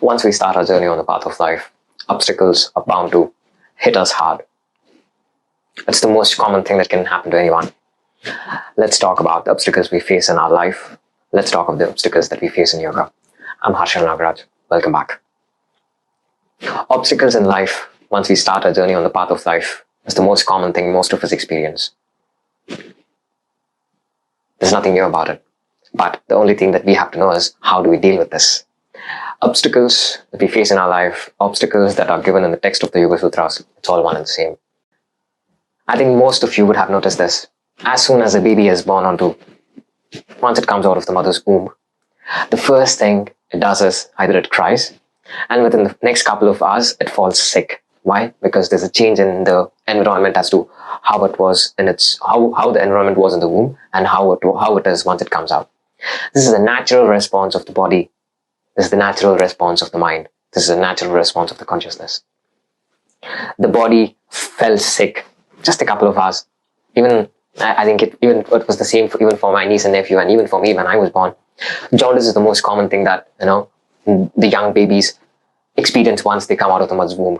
Once we start our journey on the path of life, obstacles are bound to hit us hard. It's the most common thing that can happen to anyone. Let's talk about the obstacles we face in our life. Let's talk of the obstacles that we face in yoga. I'm Harsha Nagaraj. Welcome back. Obstacles in life, once we start our journey on the path of life, is the most common thing most of us experience. There's nothing new about it. But the only thing that we have to know is how do we deal with this? Obstacles that we face in our life, obstacles that are given in the text of the Yoga Sutras, it's all one and the same. I think most of you would have noticed this. As soon as a baby is born once it comes out of the mother's womb, the first thing it does is either it cries, and within the next couple of hours, it falls sick. Why? Because there's a change in the environment as to how it was in how the environment was in the womb and how it is once it comes out. This is a natural response of the body. This is the natural response of the mind. This is a natural response of the consciousness. The body fell sick just a couple of hours. I think it was the same even for my niece and nephew, and even for me when I was born. Jaundice is the most common thing that the young babies experience once they come out of the mother's womb.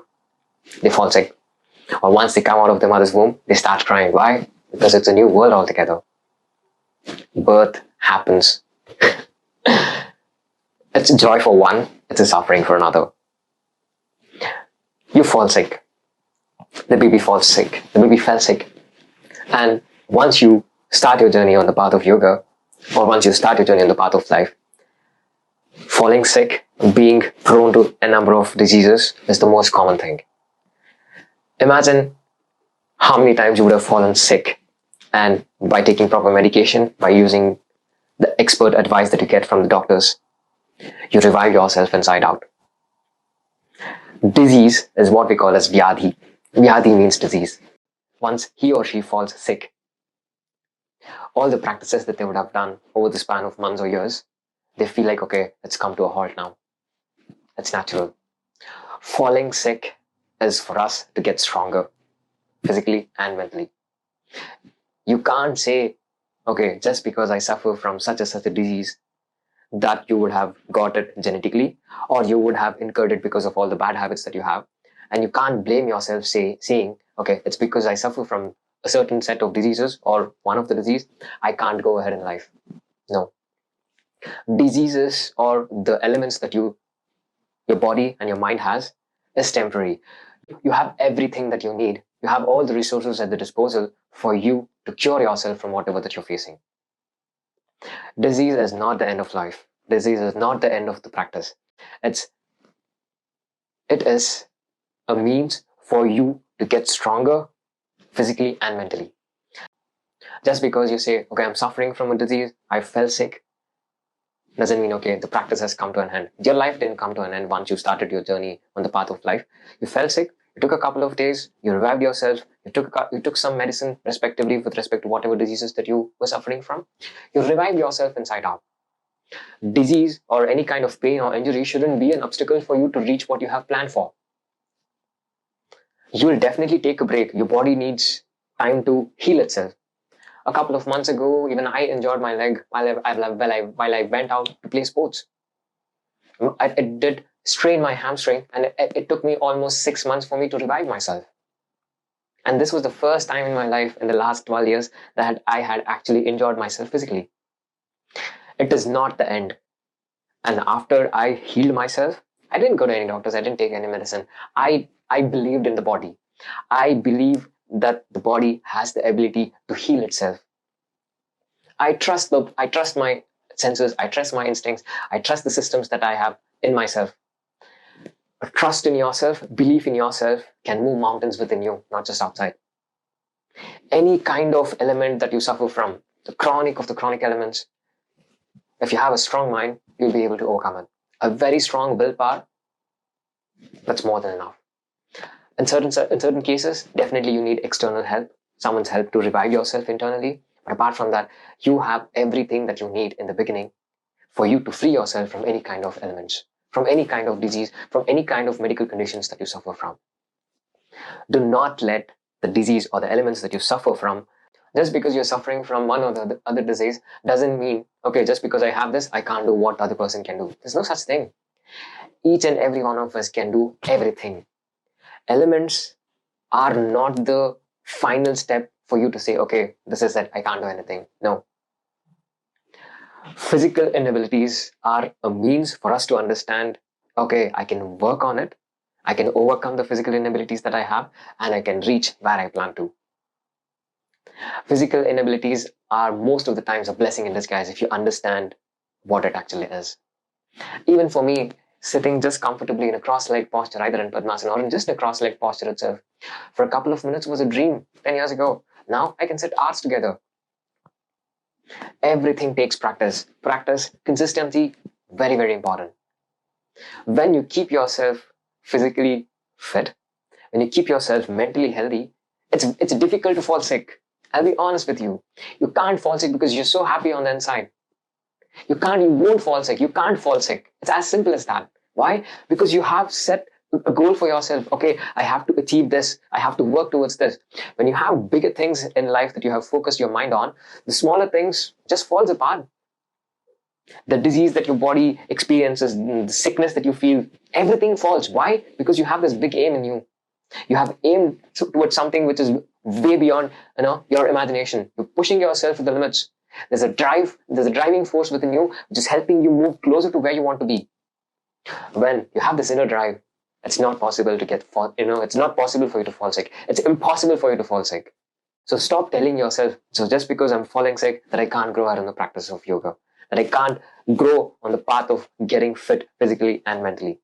They fall sick, or once they come out of the mother's womb, they start crying. Why? Because it's a new world altogether. Birth happens. It's a joy for one, it's a suffering for another. You fall sick. The baby falls sick. The baby fell sick. And once you start your journey on the path of yoga, or once you start your journey on the path of life, falling sick, being prone to a number of diseases is the most common thing. Imagine how many times you would have fallen sick, and by taking proper medication, by using the expert advice that you get from the doctors, you revive yourself inside out. Disease is what we call as vyadhi. Vyadhi means disease. Once he or she falls sick, all the practices that they would have done over the span of months or years, they feel like, okay, it's come to a halt now. It's natural. Falling sick is for us to get stronger, physically and mentally. You can't say, okay, just because I suffer from such a disease, that you would have got it genetically, or you would have incurred it because of all the bad habits that you have. And you can't blame yourself saying, okay, it's because I suffer from a certain set of diseases or one of the disease, I can't go ahead in life. No. Diseases or the elements that your body and your mind has is temporary. You have everything that you need. You have all the resources at the disposal for you to cure yourself from whatever that you're facing. Disease is not the end of life. Disease is not the end of the practice. It is a means for you to get stronger physically and mentally. Just because you say, okay, I'm suffering from a disease, I fell sick, doesn't mean, okay, the practice has come to an end. Your life didn't come to an end once you started your journey on the path of life. You fell sick, you took a couple of days, you revived yourself, you took some medicine respectively with respect to whatever diseases that you were suffering from. You revived yourself inside out. Disease or any kind of pain or injury shouldn't be an obstacle for you to reach what you have planned for. You will definitely take a break. Your body needs time to heal itself. A couple of months ago, even I injured my leg while I went out to play sports. It did strain my hamstring, and it took me almost 6 months for me to revive myself. And this was the first time in my life in the last 12 years that I had actually injured myself physically. It is not the end. And after I healed myself, I didn't go to any doctors, I didn't take any medicine. I believed in the body. I believe that the body has the ability to heal itself. I trust my senses, I trust my instincts, I trust the systems that I have in myself. Trust in yourself, belief in yourself can move mountains within you, not just outside. Any kind of element that you suffer from, the chronic of the chronic elements, if you have a strong mind, you'll be able to overcome it. A very strong willpower, that's more than enough. In certain cases, definitely you need external help, someone's help to revive yourself internally. But apart from that, you have everything that you need in the beginning for you to free yourself from any kind of elements, from any kind of disease, from any kind of medical conditions that you suffer from. Do not let the disease or the elements that you suffer from, just because you're suffering from one or the other disease, doesn't mean, okay, just because I have this, I can't do what the other person can do. There's no such thing. Each and every one of us can do everything. Elements are not the final step for you to say, okay, this is it, I can't do anything. No. Physical inabilities are a means for us to understand, okay, I can work on it, I can overcome the physical inabilities that I have, and I can reach where I plan to. Physical inabilities are most of the times a blessing in disguise if you understand what it actually is. Even for me, sitting just comfortably in a cross-legged posture, either in Padmasana or in just a cross-legged posture itself, for a couple of minutes was a dream 10 years ago. Now I can sit hours together. Everything takes practice. Practice, consistency, very, very important. When you keep yourself physically fit, when you keep yourself mentally healthy, it's difficult to fall sick. I'll be honest with you. You can't fall sick because you're so happy on the inside. You won't fall sick. You can't fall sick. It's as simple as that. Why? Because you have set a goal for yourself. Okay, I have to achieve this. I have to work towards this. When you have bigger things in life that you have focused your mind on, the smaller things just falls apart. The disease that your body experiences, the sickness that you feel, everything falls. Why? Because you have this big aim in you. You have aimed towards something which is way beyond, your imagination. You're pushing yourself to the limits. There's a driving force within you which is helping you move closer to where you want to be. When you have this inner drive, it's not possible to it's not possible for you to fall sick. It's impossible for you to fall sick. So stop telling yourself, so just because I'm falling sick, that I can't grow out in the practice of yoga, that I can't grow on the path of getting fit physically and mentally.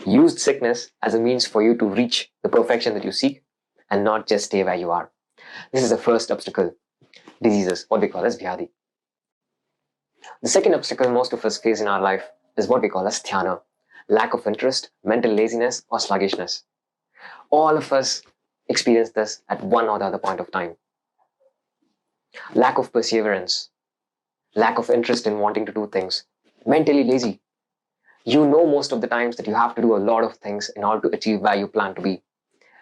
Use sickness as a means for you to reach the perfection that you seek and not just stay where you are. This is the first obstacle. Diseases, what we call as vyadi. The second obstacle most of us face in our life is what we call as dhyana, lack of interest, mental laziness, or sluggishness. All of us experience this at one or the other point of time. Lack of perseverance, lack of interest in wanting to do things, mentally lazy. You know most of the times that you have to do a lot of things in order to achieve where you plan to be.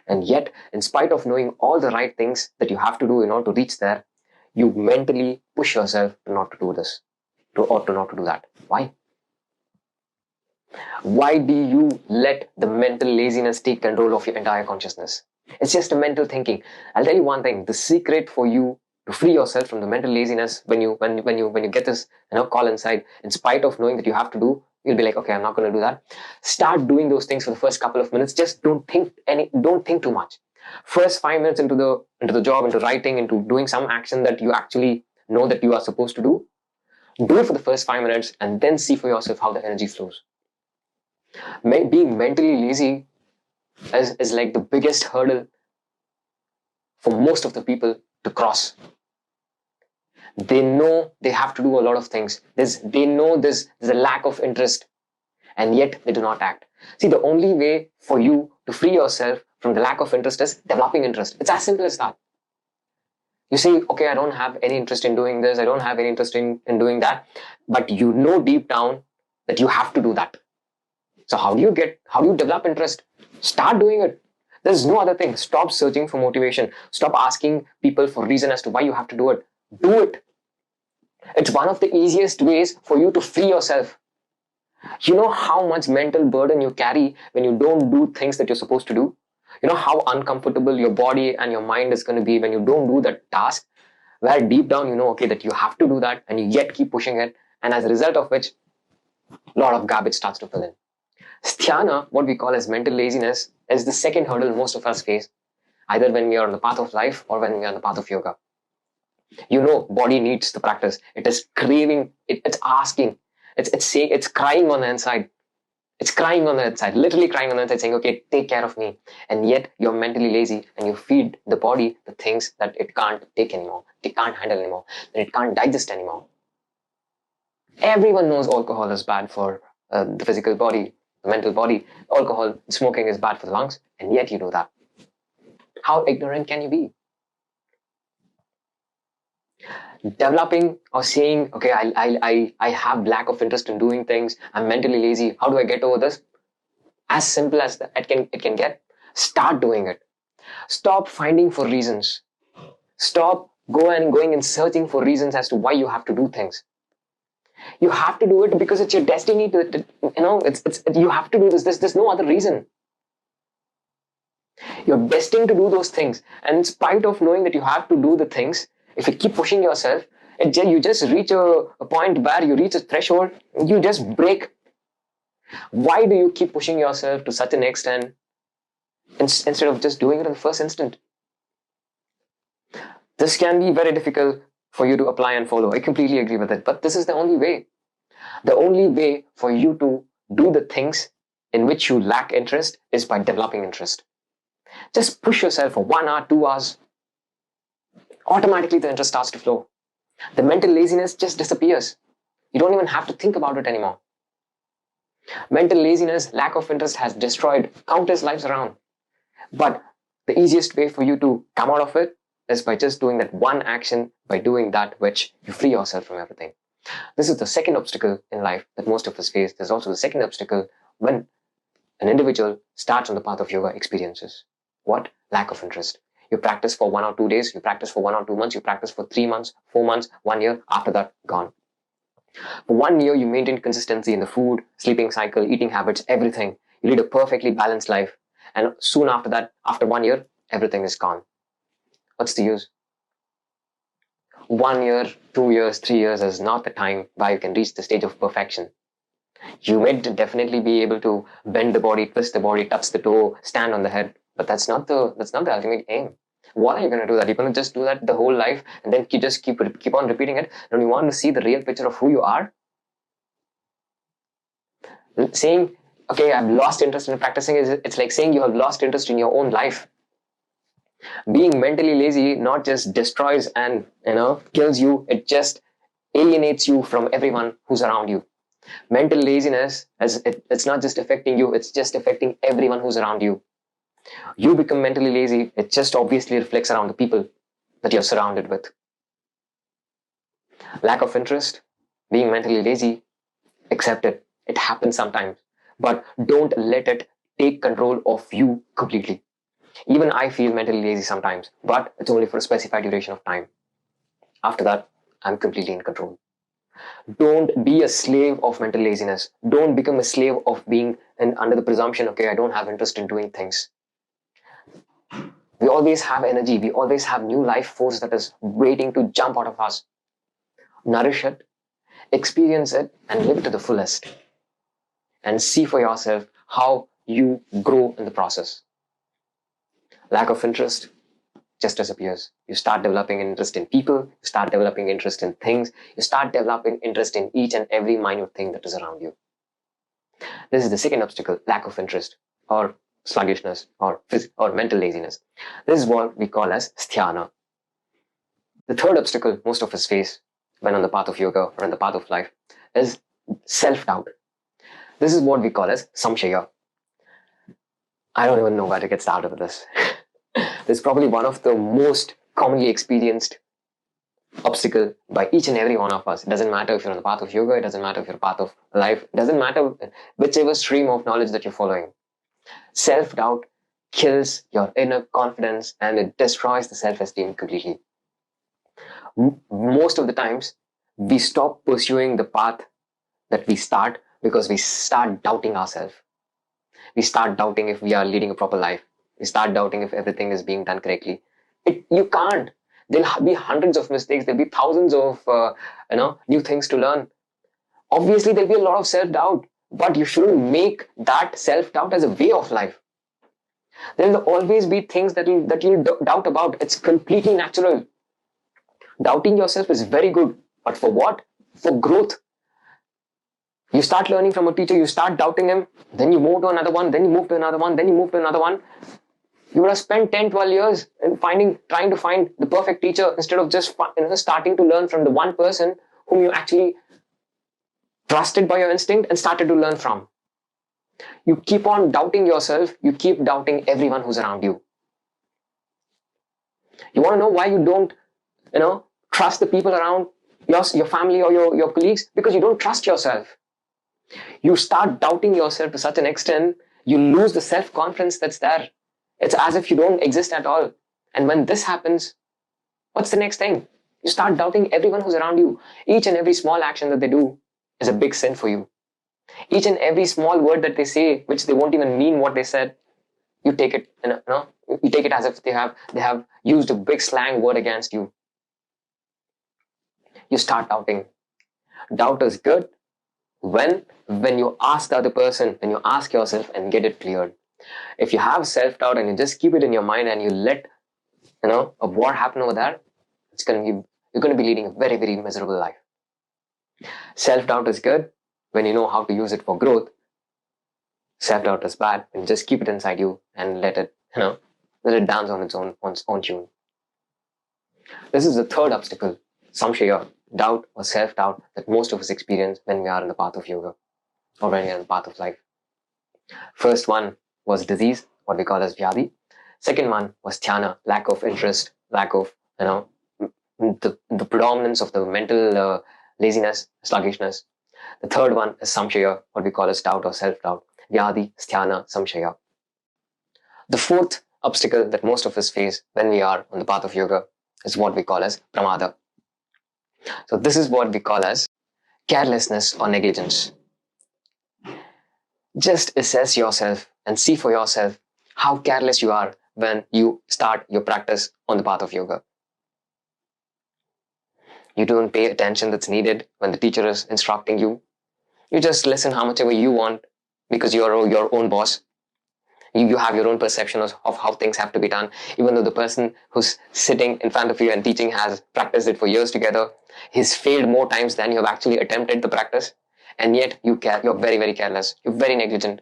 And yet, in spite of knowing all the right things that you have to do in order to reach there, you mentally push yourself not to do this, or to not to do that. Why? Why do you let the mental laziness take control of your entire consciousness? It's just a mental thinking. I'll tell you one thing, the secret for you to free yourself from the mental laziness when you get this call inside, in spite of knowing that you have to do, you'll be like, okay, I'm not going to do that. Start doing those things for the first couple of minutes. Just don't think too much. First 5 minutes into the job, into writing, into doing some action that you actually know that you are supposed to do it for the first 5 minutes and then see for yourself how the energy flows. Being mentally lazy is like the biggest hurdle for most of the people to cross. They know they have to do a lot of things. They know there's a lack of interest, and yet they do not act. See, the only way for you to free yourself from the lack of interest is developing interest. It's as simple as that. You say, okay, I don't have any interest in doing this. I don't have any interest in doing that. But you know deep down that you have to do that. So how do you develop interest? Start doing it. There's no other thing. Stop searching for motivation. Stop asking people for reason as to why you have to do it. Do it. It's one of the easiest ways for you to free yourself. You know how much mental burden you carry when you don't do things that you're supposed to do? You know how uncomfortable your body and your mind is going to be when you don't do that task, where deep down you know, okay, that you have to do that and you yet keep pushing it, and as a result of which, a lot of garbage starts to fill in. Dhyana, what we call as mental laziness, is the second hurdle most of us face, either when we are on the path of life or when we are on the path of yoga. You know, body needs the practice. It is craving, it's asking, it's saying, it's crying on the inside. It's crying on the inside, literally crying on the inside, saying, okay, take care of me. And yet you're mentally lazy and you feed the body the things that it can't take anymore, it can't handle anymore, that it can't digest anymore. Everyone knows alcohol is bad for the physical body, the mental body. Alcohol, smoking is bad for the lungs, and yet you know that. How ignorant can you be? Developing or saying, okay, I have lack of interest in doing things, I'm mentally lazy, how do I get over this? As simple as that it can get. Start doing it. Stop finding for reasons. Stop going and searching for reasons as to why you have to do things. You have to do it because it's your destiny you have to do this. There's no other reason. You're destined to do those things. And in spite of knowing that you have to do the things, if you keep pushing yourself, you just reach a point where you reach a threshold, you just break. Why do you keep pushing yourself to such an extent instead of just doing it in the first instant? This can be very difficult for you to apply and follow. I completely agree with it. But this is the only way. The only way for you to do the things in which you lack interest is by developing interest. Just push yourself for 1 hour, 2 hours. Automatically the interest starts to flow. The mental laziness just disappears. You don't even have to think about it anymore. Mental laziness, lack of interest has destroyed countless lives around. But the easiest way for you to come out of it is by just doing that one action, by doing that which you free yourself from everything. This is the second obstacle in life that most of us face. There's also the second obstacle when an individual starts on the path of yoga experiences. What? Lack of interest. You practice for 1 or 2 days, you practice for 1 or 2 months, you practice for 3 months, 4 months, 1 year, after that, gone. For 1 year, you maintain consistency in the food, sleeping cycle, eating habits, everything. You lead a perfectly balanced life. And soon after that, after 1 year, everything is gone. What's the use? 1 year, 2 years, 3 years is not the time where you can reach the stage of perfection. You may definitely be able to bend the body, twist the body, touch the toe, stand on the head, but that's not the ultimate aim. What are you going to do that? You're going to just do that the whole life and then you just keep on repeating it? And you want to see the real picture of who you are? Saying, okay, I've lost interest in practicing, it's like saying you have lost interest in your own life. Being mentally lazy not just destroys and kills you, it just alienates you from everyone who's around you. Mental laziness, it's not just affecting you, it's just affecting everyone who's around you. You become mentally lazy, it just obviously reflects around the people that you're surrounded with. Lack of interest, being mentally lazy, accept it. It happens sometimes. But don't let it take control of you completely. Even I feel mentally lazy sometimes, but it's only for a specified duration of time. After that, I'm completely in control. Don't be a slave of mental laziness. Don't become a slave of being under the presumption, okay, I don't have interest in doing things. We always have energy. We always have new life force that is waiting to jump out of us. Nourish it, experience it, and live to the fullest. And see for yourself how you grow in the process. Lack of interest just disappears. You start developing interest in people, you start developing interest in things, you start developing interest in each and every minute thing that is around you. This is the second obstacle, lack of interest, or sluggishness, or mental laziness. This is what we call as sthana. The third obstacle most of us face when on the path of yoga or on the path of life is self-doubt. This is what we call as samshaya. I don't even know where to get started with this. This is probably one of the most commonly experienced obstacle by each and every one of us. It doesn't matter if you're on the path of yoga, it doesn't matter if you're on the path of life, it doesn't matter whichever stream of knowledge that you're following. Self-doubt kills your inner confidence and it destroys the self-esteem completely. Most of the times, we stop pursuing the path that we start because we start doubting ourselves. We start doubting if we are leading a proper life. We start doubting if everything is being done correctly. You can't. There'll be hundreds of mistakes. There'll be thousands of new things to learn. Obviously, there'll be a lot of self-doubt, but you shouldn't make that self-doubt as a way of life. There'll always be things that you'll doubt about. It's completely natural. Doubting yourself is very good, but for what? For growth. You start learning from a teacher, you start doubting him, then you move to another one, then you move to another one, then you move to another one. You would have spent 10, 12 years in trying to find the perfect teacher instead of just starting to learn from the one person whom you actually trusted by your instinct and started to learn from. You keep on doubting yourself, you keep doubting everyone who's around you. You want to know why you don't, trust the people around your family or your colleagues? Because you don't trust yourself. You start doubting yourself to such an extent, you lose the self-confidence that's there. It's as if you don't exist at all. And when this happens, what's the next thing? You start doubting everyone who's around you. Each and every small action that they do, is a big sin for you. Each and every small word that they say, which they won't even mean what they said, you take it, you take it as if they have used a big slang word against you. You start doubting. Doubt is good when you ask the other person, when you ask yourself and get it cleared. If you have self-doubt and you just keep it in your mind and you let a war happen over there, you're going to be leading a very, very miserable life. Self-doubt is good when you know how to use it for growth. Self-doubt is bad when you just keep it inside you and let it dance on its own tune. This is the third obstacle, samshaya, doubt or self-doubt, that most of us experience when we are in the path of yoga or when we are in the path of life. First one was disease, what we call as vyadi. Second one was dhyana, lack of interest, lack of the predominance of the mental laziness, sluggishness. The third one is samshaya, what we call as doubt or self-doubt. Vyadi, dhyana, samshaya. The fourth obstacle that most of us face when we are on the path of yoga is what we call as pramada. So this is what we call as carelessness or negligence. Just assess yourself and see for yourself how careless you are when you start your practice on the path of yoga. You don't pay attention that's needed when the teacher is instructing you. You just listen how much ever you want because you're your own boss. You have your own perception of how things have to be done. Even though the person who's sitting in front of you and teaching has practiced it for years together, he's failed more times than you have actually attempted the practice. And yet you're very, very careless. You're very negligent.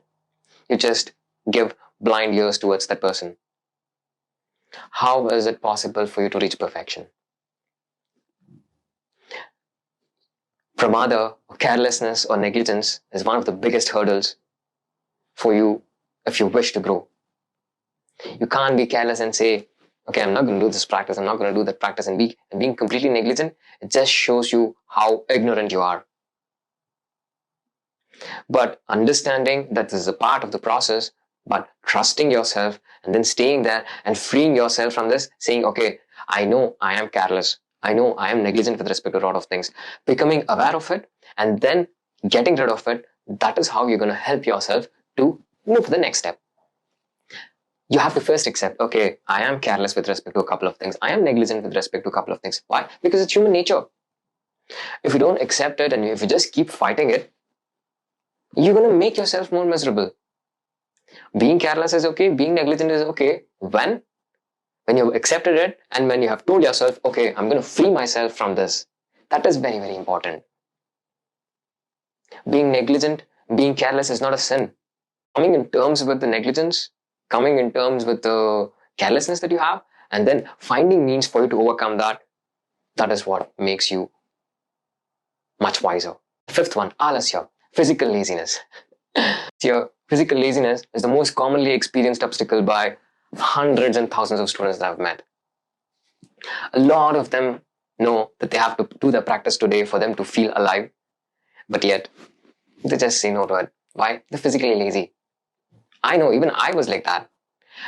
You just give blind ears towards that person. How is it possible for you to reach perfection? Pramada, or carelessness or negligence is one of the biggest hurdles for you if you wish to grow. You can't be careless and say, okay, I'm not going to do this practice, I'm not going to do that practice, and being completely negligent. It just shows you how ignorant you are. But understanding that this is a part of the process, but trusting yourself and then staying there and freeing yourself from this, saying, okay, I know I am careless. I know I am negligent with respect to a lot of things. Becoming aware of it and then getting rid of it, that is how you're going to help yourself to move to the next step. You have to first accept, okay, I am careless with respect to a couple of things. I am negligent with respect to a couple of things. Why? Because it's human nature. If you don't accept it and if you just keep fighting it, you're going to make yourself more miserable. Being careless is okay. Being negligent is okay. When you've accepted it and when you have told yourself, okay, I'm going to free myself from this. That is very, very important. Being negligent, being careless is not a sin. Coming in terms with the negligence, coming in terms with the carelessness that you have, and then finding means for you to overcome that, that is what makes you much wiser. Fifth one, alasya, physical laziness. Here, physical laziness is the most commonly experienced obstacle by hundreds and thousands of students that I've met. A lot of them know that they have to do their practice today for them to feel alive, but yet they just say no to it. Why? They're physically lazy. I know, even I was like that.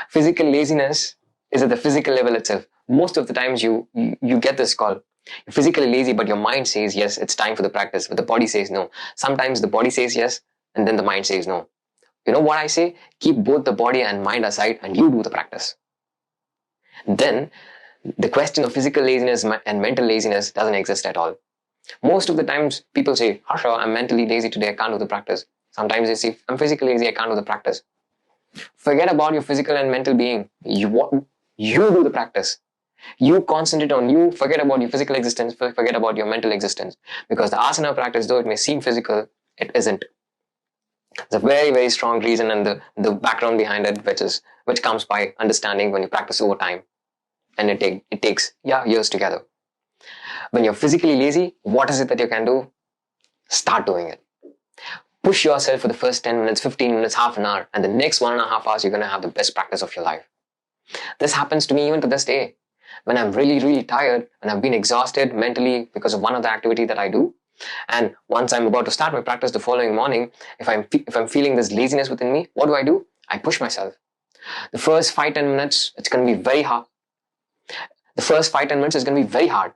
Physical laziness is at the physical level itself. Most of the times you get this call. You're physically lazy, but your mind says yes, it's time for the practice, but the body says no. Sometimes the body says yes, and then the mind says no. You know what I say? Keep both the body and mind aside and you do the practice. Then the question of physical laziness and mental laziness doesn't exist at all. Most of the times people say, Harsha, I'm mentally lazy today, I can't do the practice. Sometimes they say, I'm physically lazy, I can't do the practice. Forget about your physical and mental being. You do the practice. You concentrate on you, forget about your physical existence, forget about your mental existence. Because the asana practice, though it may seem physical, it isn't. There's a very, very strong reason and the background behind it, which comes by understanding when you practice over time. And it takes years together. When you're physically lazy, what is it that you can do? Start doing it. Push yourself for the first 10 minutes, 15 minutes, half an hour, and the next 1.5 hours, you're going to have the best practice of your life. This happens to me even to this day. When I'm really, really tired, when I've been exhausted mentally because of one other activity that I do, and once I'm about to start my practice the following morning, if I'm feeling this laziness within me, what do? I push myself. The first 5-10 minutes, it's going to be very hard. The first 5-10 minutes is going to be very hard.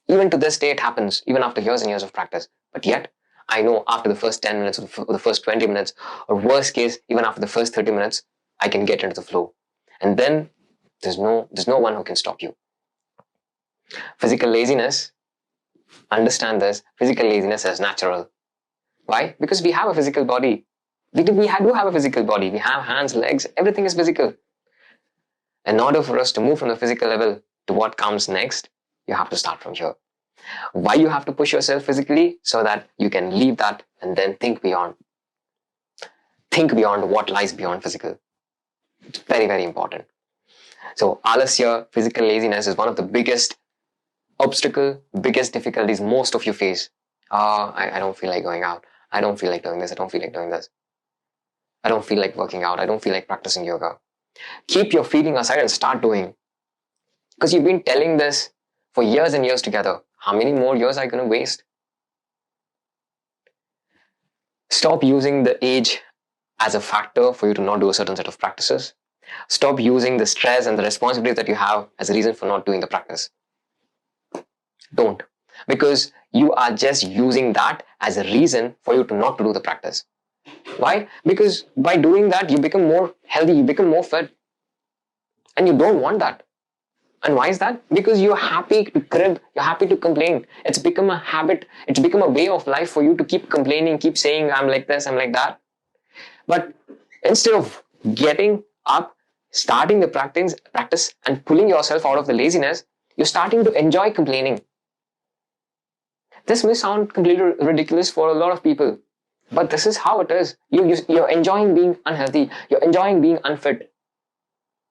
Even to this day, it happens, even after years and years of practice. But yet, I know after the first 10 minutes or the first 20 minutes, or worst case, even after the first 30 minutes, I can get into the flow. And then there's no one who can stop you. Physical laziness, understand this, physical laziness is natural. Why? Because we have a physical body. We do have a physical body. We have hands, legs, everything is physical. In order for us to move from the physical level to what comes next, you have to start from here. Why you have to push yourself physically? So that you can leave that and then think beyond. Think beyond what lies beyond physical. It's very, very important. So alasya, physical laziness, is one of the biggest obstacle, biggest difficulties most of you face. I don't feel like going out. I don't feel like doing this. I don't feel like doing this. I don't feel like working out. I don't feel like practicing yoga. Keep your feeling aside and start doing. Because you've been telling this for years and years together. How many more years are you going to waste? Stop using the age as a factor for you to not do a certain set of practices. Stop using the stress and the responsibility that you have as a reason for not doing the practice. Don't. Because you are just using that as a reason for you to not to do the practice. Why? Because by doing that, you become more healthy, you become more fit. And you don't want that. And why is that? Because you're happy to crib, you're happy to complain. It's become a habit, it's become a way of life for you to keep complaining, keep saying, I'm like this, I'm like that. But instead of getting up, starting the practice and pulling yourself out of the laziness, you're starting to enjoy complaining. This may sound completely ridiculous for a lot of people, but this is how it is. You're enjoying being unhealthy. You're enjoying being unfit.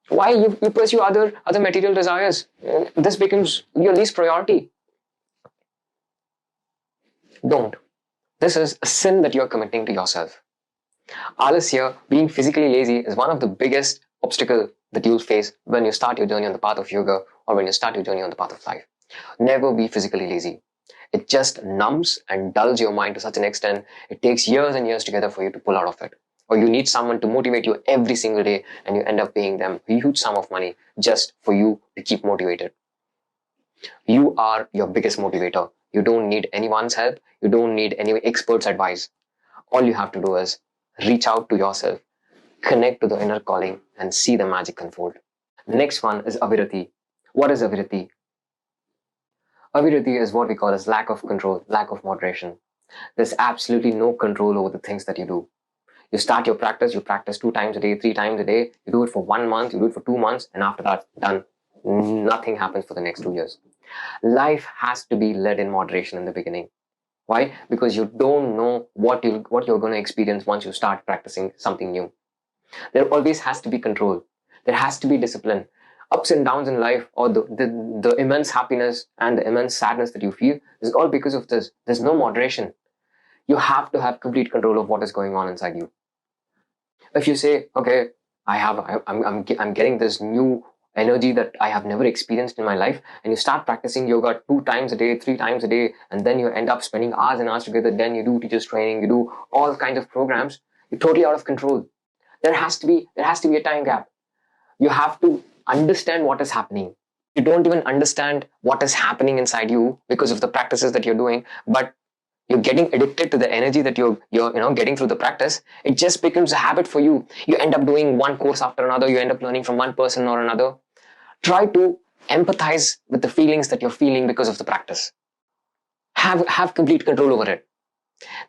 Why? You pursue other material desires. This becomes your least priority. Don't. This is a sin that you're committing to yourself. Alasya, being physically lazy, is one of the biggest obstacles that you'll face when you start your journey on the path of yoga or when you start your journey on the path of life. Never be physically lazy. It just numbs and dulls your mind to such an extent, it takes years and years together for you to pull out of it. Or you need someone to motivate you every single day and you end up paying them a huge sum of money just for you to keep motivated. You are your biggest motivator. You don't need anyone's help. You don't need any expert's advice. All you have to do is reach out to yourself, connect to the inner calling and see the magic unfold. The next one is Avirati. What is Avirati? Avirati is what we call as lack of control, lack of moderation. There's absolutely no control over the things that you do. You start your practice, you practice 2 times a day, 3 times a day, you do it for 1 month, you do it for 2 months, and after that, done. Nothing happens for the next 2 years. Life has to be led in moderation in the beginning. Why? Because you don't know what you're going to experience once you start practicing something new. There always has to be control. There has to be discipline. Ups and downs in life, or the immense happiness and the immense sadness that you feel, is all because of this. There's no moderation. You have to have complete control of what is going on inside you. If you say, okay, I'm getting this new energy that I have never experienced in my life, and you start practicing yoga 2 times a day, 3 times a day, and then you end up spending hours and hours together, then you do teachers training, you do all kinds of programs, you're totally out of control. There has to be a time gap. You have to understand what is happening. You don't even understand what is happening inside you because of the practices that you're doing, but you're getting addicted to the energy that you're getting through the practice. It just becomes a habit for you. You end up doing one course after another. You end up learning from one person or another. Try to empathize with the feelings that you're feeling because of the practice. Have complete control over it.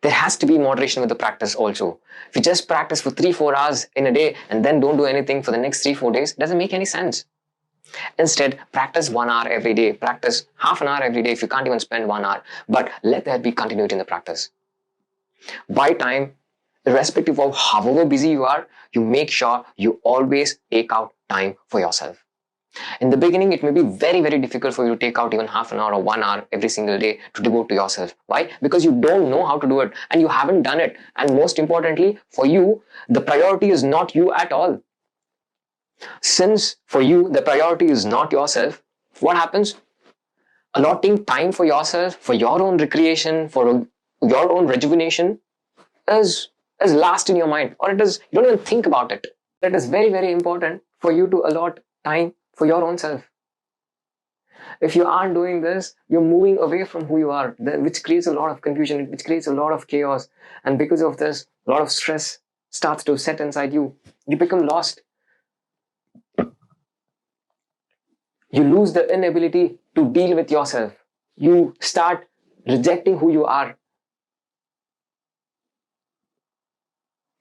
There has to be moderation with the practice also. If you just practice for 3-4 hours in a day and then don't do anything for the next 3-4 days, it doesn't make any sense. Instead, practice 1 hour every day. Practice half an hour every day if you can't even spend 1 hour. But let there be continuity in the practice. By time, irrespective of however busy you are, you make sure you always take out time for yourself. In the beginning, it may be very, very difficult for you to take out even half an hour or 1 hour every single day to devote to yourself. Why? Because you don't know how to do it and you haven't done it. And most importantly, for you, the priority is not you at all. Since for you, the priority is not yourself, what happens? Allotting time for yourself, for your own recreation, for your own rejuvenation is last in your mind, or you don't even think about it. It is very, very important for you to allot time for your own self. If you aren't doing this, you're moving away from who you are, which creates a lot of confusion, which creates a lot of chaos. And because of this, a lot of stress starts to set inside you. You become lost. You lose the inability to deal with yourself. You start rejecting who you are.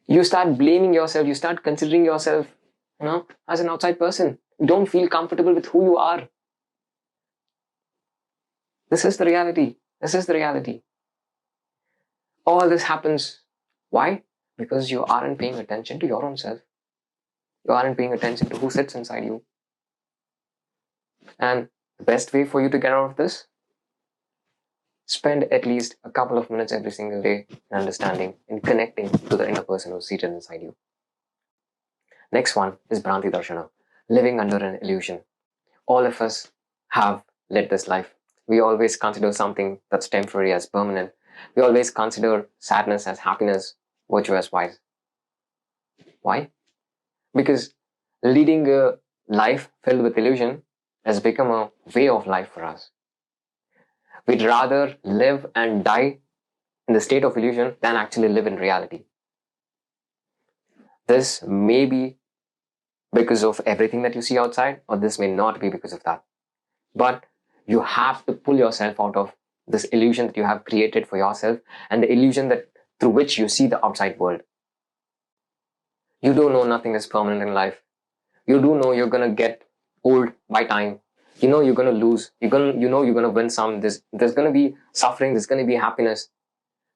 You start blaming yourself. You start considering yourself, as an outside person. You don't feel comfortable with who you are. This is the reality. This is the reality. All this happens. Why? Because you aren't paying attention to your own self. You aren't paying attention to who sits inside you. And the best way for you to get out of this? Spend at least a couple of minutes every single day in understanding and connecting to the inner person who's seated inside you. Next one is Bhranti Darshana, living under an illusion. All of us have led this life. We always consider something that's temporary as permanent. We always consider sadness as happiness, virtue as vice. Why? Because leading a life filled with illusion has become a way of life for us. We'd rather live and die in the state of illusion than actually live in reality. This may be because of everything that you see outside, or this may not be because of that. But you have to pull yourself out of this illusion that you have created for yourself and the illusion that through which you see the outside world. You do know nothing is permanent in life. You do know you're going to get old by time. You know you're going to lose. You're going to win some. There's going to be suffering. There's going to be happiness.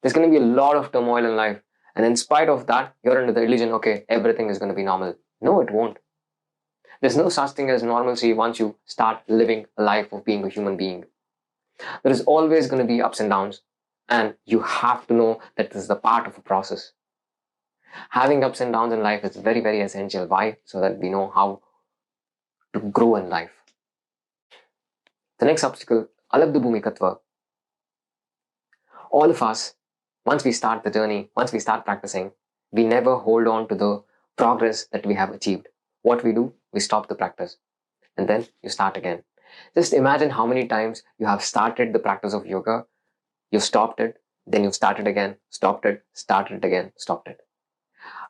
There's going to be a lot of turmoil in life. And in spite of that, you're under the illusion, okay, everything is going to be normal. No, it won't. There's no such thing as normalcy once you start living a life of being a human being. There is always going to be ups and downs. And you have to know that this is the part of a process. Having ups and downs in life is very, very essential. Why? So that we know how to grow in life. The next obstacle, alabdha bhumikatva. All of us, once we start the journey, once we start practicing, we never hold on to the progress that we have achieved. What we do, we stop the practice. And then you start again. Just imagine how many times you have started the practice of yoga, you stopped it, then you started again, stopped it, started it again, stopped it.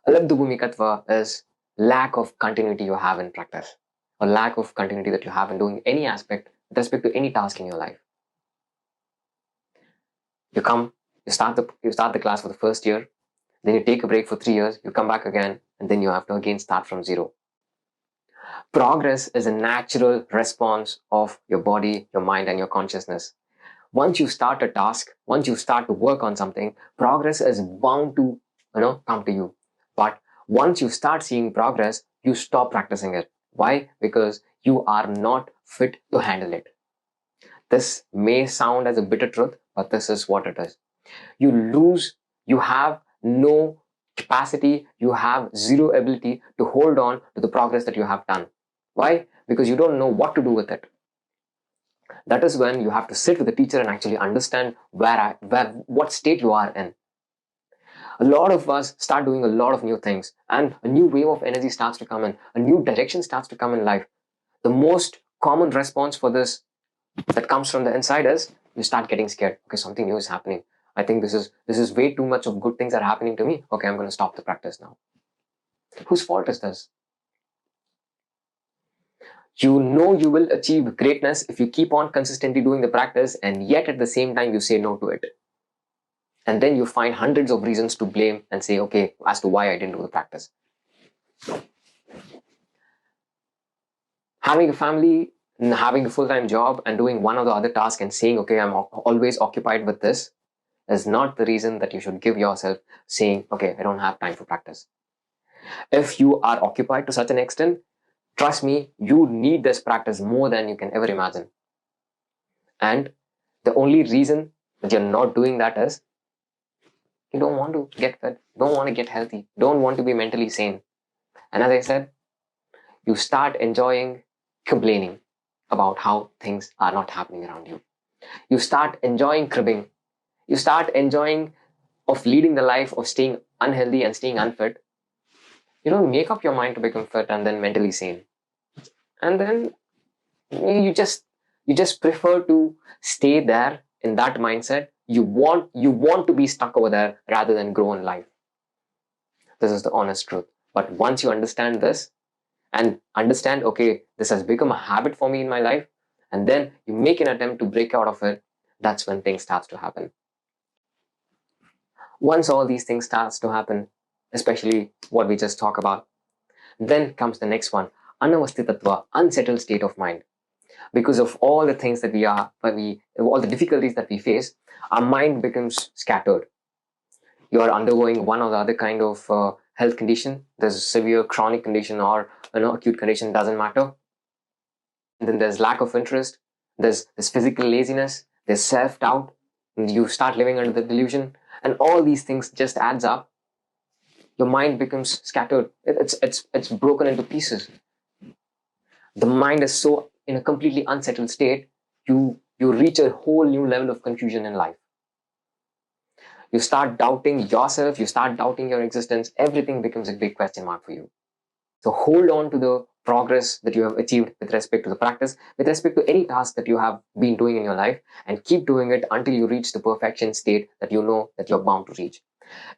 Alabdha bhumikatva is lack of continuity you have in practice, or lack of continuity that you have in doing any aspect with respect to any task in your life. You start the class for the first year, then you take a break for 3 years, you come back again, and then you have to again start from zero. Progress is a natural response of your body, your mind, and your consciousness. Once you start a task, once you start to work on something, progress is bound to, come to you. But once you start seeing progress, you stop practicing it. Why? Because you are not fit to handle it. This may sound as a bitter truth, but this is what it is. You have no capacity, you have zero ability to hold on to the progress that you have done. Why? Because you don't know what to do with it. That is when you have to sit with the teacher and actually understand what state you are in. A lot of us start doing a lot of new things, and a new wave of energy starts to come in. A new direction starts to come in life. The most common response for this that comes from the inside is you start getting scared. Okay, something new is happening. I think this is way too much of good things are happening to me. Okay, I'm going to stop the practice now. Whose fault is this? You know you will achieve greatness if you keep on consistently doing the practice, and yet at the same time you say no to it. And then you find hundreds of reasons to blame and say, okay, as to why I didn't do the practice. Having a family, having a full-time job, and doing one or the other task and saying, okay, I'm always occupied with this, is not the reason that you should give yourself saying, okay, I don't have time for practice. If you are occupied to such an extent, trust me, you need this practice more than you can ever imagine. And the only reason that you're not doing that is you don't want to get fit, don't want to get healthy, don't want to be mentally sane. And as I said, you start enjoying complaining about how things are not happening around you. You start enjoying cribbing. You start enjoying of leading the life of staying unhealthy and staying unfit. You don't make up your mind to become fit and then mentally sane. And then you just You just prefer to stay there in that mindset. You want to be stuck over there rather than grow in life. This is the honest truth. But once you understand this and understand, okay, this has become a habit for me in my life, and then you make an attempt to break out of it, that's when things starts to happen. Once all these things starts to happen, especially what we just talked about, then comes the next one, anavasthitatva, unsettled state of mind. Because of all the things that all the difficulties that we face, our mind becomes scattered. You are undergoing one or the other kind of health condition. There's a severe chronic condition or acute condition, doesn't matter. And then there's lack of interest. There's physical laziness. There's self-doubt. You start living under the delusion, and all these things just adds up. Your mind becomes scattered. It's broken into pieces. The mind is so in a completely unsettled state. You reach a whole new level of confusion in life. You start doubting yourself. You start doubting your existence. Everything becomes a big question mark for you. So hold on to the progress that you have achieved with respect to the practice, with respect to any task that you have been doing in your life, and keep doing it until you reach the perfection state that you know that you're bound to reach.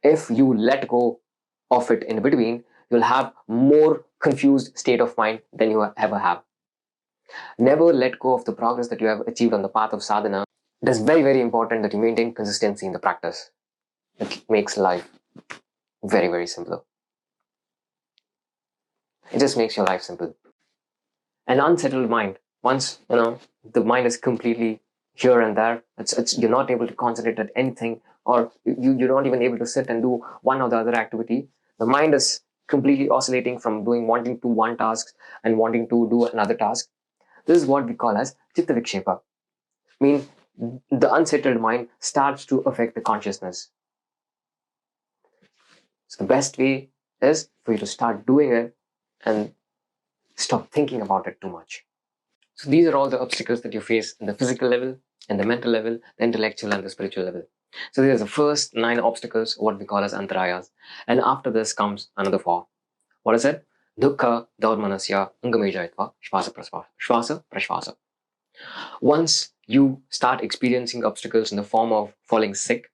If you let go of it in between, you'll have more confused state of mind than you ever have. Never let go of the progress that you have achieved on the path of sadhana. It is very, very important that you maintain consistency in the practice. It makes life very, very simpler. It just makes your life simple. An unsettled mind, once the mind is completely here and there, you're not able to concentrate at anything, or you're not even able to sit and do one or the other activity. The mind is completely oscillating from wanting to do one task and wanting to do another task. This is what we call as chitta vikshepa. I mean, the unsettled mind starts to affect the consciousness. So the best way is for you to start doing it and stop thinking about it too much. So these are all the obstacles that you face in the physical level, and the mental level, the intellectual and the spiritual level. So there's the first 9 obstacles, what we call as antarayas. And after this comes another 4. What is it? Dukkha, daurmanasya, angamejayatva, shvasa prashvasa. Once you start experiencing obstacles in the form of falling sick,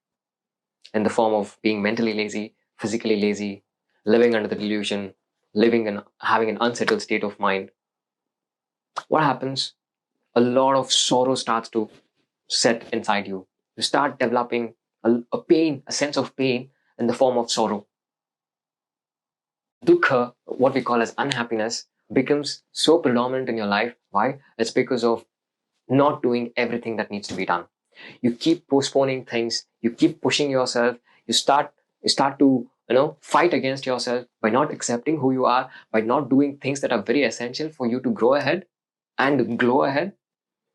in the form of being mentally lazy, physically lazy, living under the delusion, living and having an unsettled state of mind, what happens? A lot of sorrow starts to set inside you. You start developing a pain, a sense of pain in the form of sorrow. Dukkha, what we call as unhappiness, becomes so predominant in your life. Why? It's because of not doing everything that needs to be done. You keep postponing things. You keep pushing yourself. You start to fight against yourself by not accepting who you are, by not doing things that are very essential for you to grow ahead and glow ahead.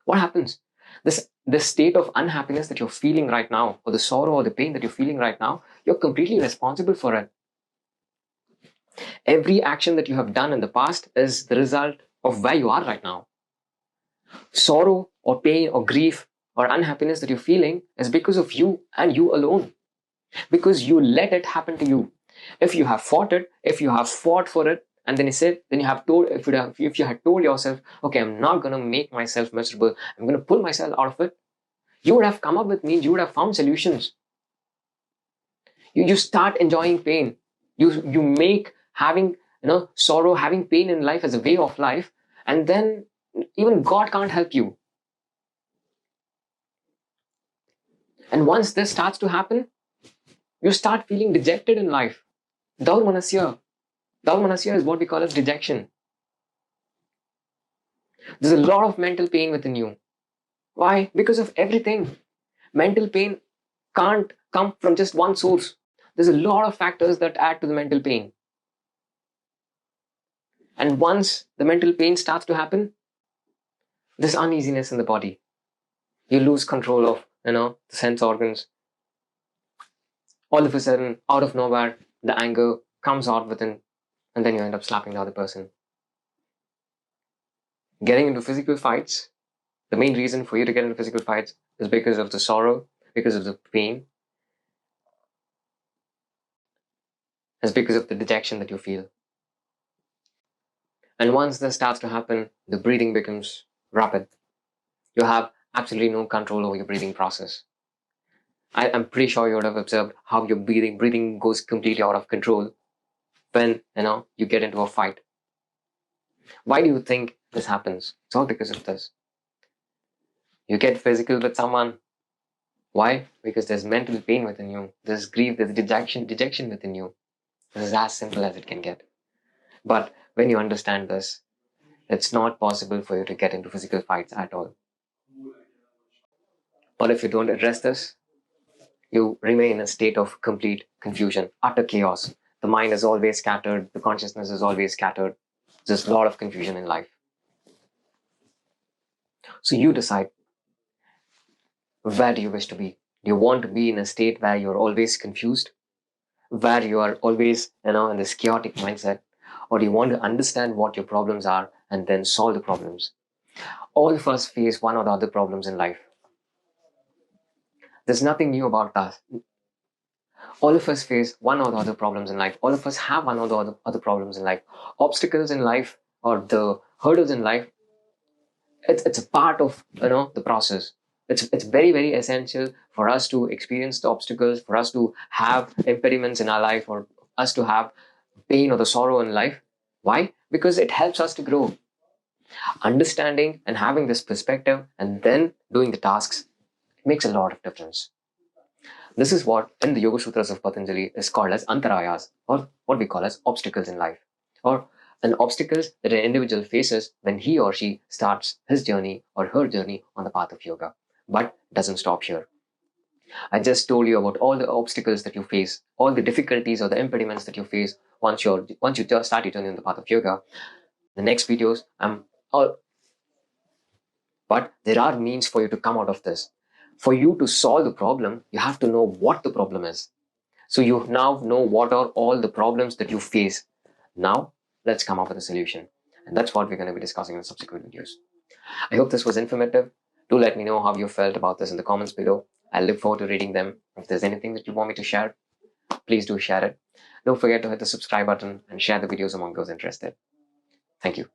What happens? This state of unhappiness that you're feeling right now, or the sorrow or the pain that you're feeling right now, you're completely responsible for it. Every action that you have done in the past is the result of where you are right now. Sorrow or pain or grief or unhappiness that you're feeling is because of you and you alone. Because you let it happen to you. If you have fought it, if you have fought for it, and then you have told, if you had told yourself, okay, I'm not going to make myself miserable, I'm going to pull myself out of it, you would have come up with means, you would have found solutions. You start enjoying pain. You make having sorrow, having pain in life as a way of life, and then even God can't help you. And once this starts to happen, you start feeling dejected in life. Daurmanasya. Daurmanasya is what we call as dejection. There's a lot of mental pain within you. Why? Because of everything. Mental pain can't come from just one source. There's a lot of factors that add to the mental pain. And once the mental pain starts to happen, there's uneasiness in the body. You lose control of, the sense organs. All of a sudden, out of nowhere, the anger comes out within, and then you end up slapping the other person. Getting into physical fights, the main reason for you to get into physical fights is because of the sorrow, because of the pain, is because of the dejection that you feel. And once this starts to happen, the breathing becomes rapid. You have absolutely no control over your breathing process. I'm pretty sure you would have observed how your breathing goes completely out of control when you get into a fight. Why do you think this happens? It's all because of this. You get physical with someone. Why? Because there's mental pain within you. There's grief, there's dejection within you. This is as simple as it can get. But when you understand this, it's not possible for you to get into physical fights at all. Or if you don't address this, you remain in a state of complete confusion, utter chaos. The mind is always scattered, the consciousness is always scattered. There's a lot of confusion in life. So you decide, where do you wish to be? Do you want to be in a state where you're always confused, where you are always, in this chaotic mindset? Or do you want to understand what your problems are and then solve the problems? All of us face one or the other problems in life. There's nothing new about us. All of us face one or the other problems in life. All of us have one or the other problems in life. Obstacles in life or the hurdles in life, it's a part of the process. It's very, very essential for us to experience the obstacles, for us to have impediments in our life, or us to have pain or the sorrow in life. Why? Because it helps us to grow. Understanding and having this perspective and then doing the tasks, it makes a lot of difference. This is what in the Yoga Sutras of Patanjali is called as antarayas, or what we call as obstacles in life, or an obstacles that an individual faces when he or she starts his journey or her journey on the path of yoga, but doesn't stop here. I just told you about all the obstacles that you face, all the difficulties or the impediments that you face once you just start your journey on the path of yoga. The next videos, but there are means for you to come out of this. For you to solve the problem, you have to know what the problem is. So you now know what are all the problems that you face. Now, let's come up with a solution. And that's what we're going to be discussing in subsequent videos. I hope this was informative. Do let me know how you felt about this in the comments below. I look forward to reading them. If there's anything that you want me to share, please do share it. Don't forget to hit the subscribe button and share the videos among those interested. Thank you.